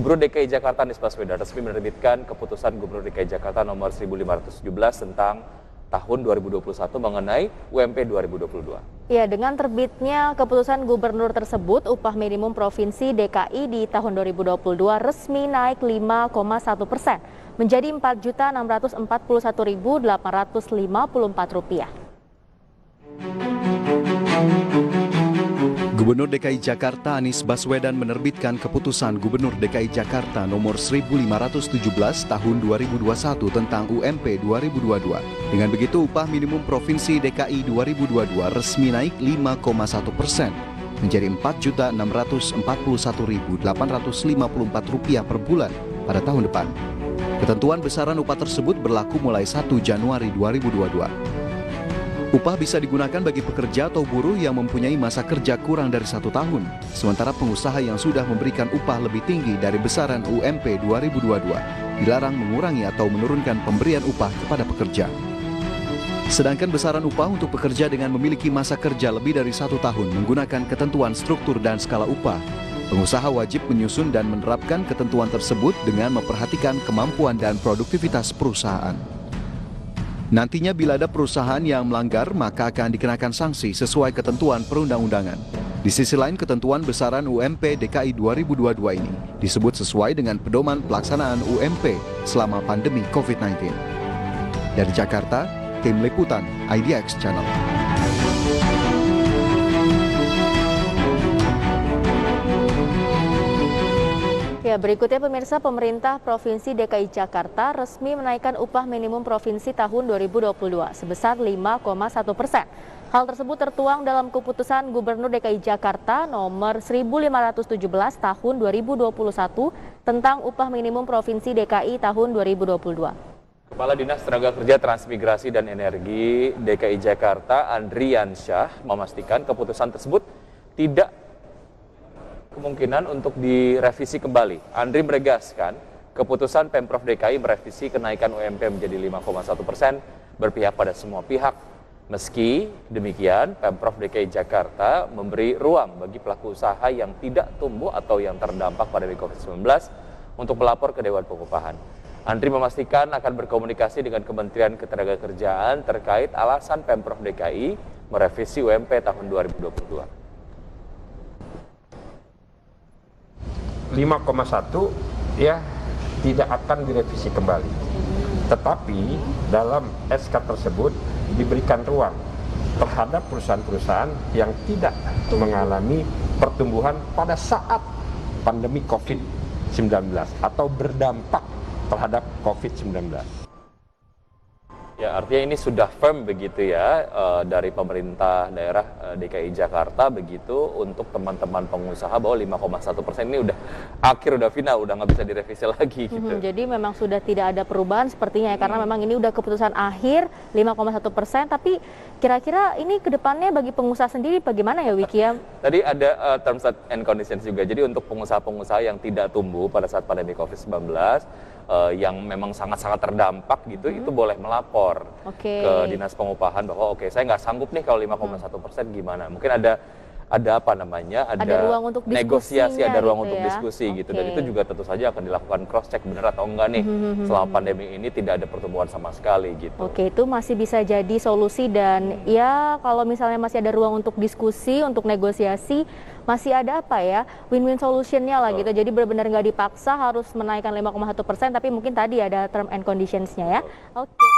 Gubernur DKI Jakarta Anies Baswedan resmi menerbitkan keputusan Gubernur DKI Jakarta nomor 1517 tentang tahun 2021 mengenai UMP 2022. Ya, dengan terbitnya keputusan gubernur tersebut, upah minimum provinsi DKI di tahun 2022 resmi naik 5,1% menjadi Rp4.641.854. Gubernur DKI Jakarta Anies Baswedan menerbitkan keputusan Gubernur DKI Jakarta nomor 1517 tahun 2021 tentang UMP 2022. Dengan begitu upah minimum provinsi DKI 2022 resmi naik 5,1% menjadi Rp4.641.854 per bulan pada tahun depan. Ketentuan besaran upah tersebut berlaku mulai 1 Januari 2022. Upah bisa digunakan bagi pekerja atau buruh yang mempunyai masa kerja kurang dari 1 tahun, sementara pengusaha yang sudah memberikan upah lebih tinggi dari besaran UMP 2022 dilarang mengurangi atau menurunkan pemberian upah kepada pekerja. Sedangkan besaran upah untuk pekerja dengan memiliki masa kerja lebih dari 1 tahun menggunakan ketentuan struktur dan skala upah, pengusaha wajib menyusun dan menerapkan ketentuan tersebut dengan memperhatikan kemampuan dan produktivitas perusahaan. Nantinya bila ada perusahaan yang melanggar, maka akan dikenakan sanksi sesuai ketentuan perundang-undangan. Di sisi lain, ketentuan besaran UMP DKI 2022 ini disebut sesuai dengan pedoman pelaksanaan UMP selama pandemi COVID-19. Dari Jakarta, tim liputan IDX Channel. Ya, berikutnya pemirsa, pemerintah Provinsi DKI Jakarta resmi menaikkan upah minimum provinsi tahun 2022 sebesar 5,1%. Hal tersebut tertuang dalam keputusan Gubernur DKI Jakarta nomor 1517 tahun 2021 tentang upah minimum provinsi DKI tahun 2022. Kepala Dinas Tenaga Kerja Transmigrasi dan Energi DKI Jakarta Andriansyah memastikan keputusan tersebut tidak kemungkinan untuk direvisi kembali. Andri menegaskan keputusan Pemprov DKI merevisi kenaikan UMP menjadi 5,1% berpihak pada semua pihak. Meski demikian, Pemprov DKI Jakarta memberi ruang bagi pelaku usaha yang tidak tumbuh atau yang terdampak pandemi COVID-19 untuk melapor ke Dewan Pengupahan. Andri memastikan akan berkomunikasi dengan Kementerian Ketenagakerjaan terkait alasan Pemprov DKI merevisi UMP tahun 2022. 5,1 ya tidak akan direvisi kembali. Tetapi dalam SK tersebut diberikan ruang terhadap perusahaan-perusahaan yang tidak mengalami pertumbuhan pada saat pandemi COVID-19 atau berdampak terhadap COVID-19. Ya, artinya ini sudah firm begitu ya dari pemerintah daerah DKI Jakarta begitu untuk teman-teman pengusaha bahwa 5,1% ini udah akhir, udah final, udah nggak bisa direvisi lagi gitu. Jadi memang sudah tidak ada perubahan sepertinya ya, karena memang ini udah keputusan akhir 5,1%. Tapi kira-kira ini kedepannya bagi pengusaha sendiri bagaimana ya, Wiki ya? Tadi ada terms and conditions juga. Jadi untuk pengusaha-pengusaha yang tidak tumbuh pada saat pandemi COVID-19 yang memang sangat-sangat terdampak gitu, itu boleh melapor ke Dinas Pengupahan bahwa saya nggak sanggup nih kalau 5,1% gimana. Mungkin ada apa namanya, ada ruang untuk negosiasi, ada ruang gitu untuk ya? diskusi gitu. Dan itu juga tentu saja akan dilakukan cross check benar atau enggak nih selama pandemi ini tidak ada pertumbuhan sama sekali gitu. Oke, itu masih bisa jadi solusi dan ya kalau misalnya masih ada ruang untuk diskusi, untuk negosiasi, masih ada apa ya, win-win solutionnya lah gitu. Jadi benar-benar nggak dipaksa harus menaikkan 5,1%, tapi mungkin tadi ada term and conditionsnya ya. Oke.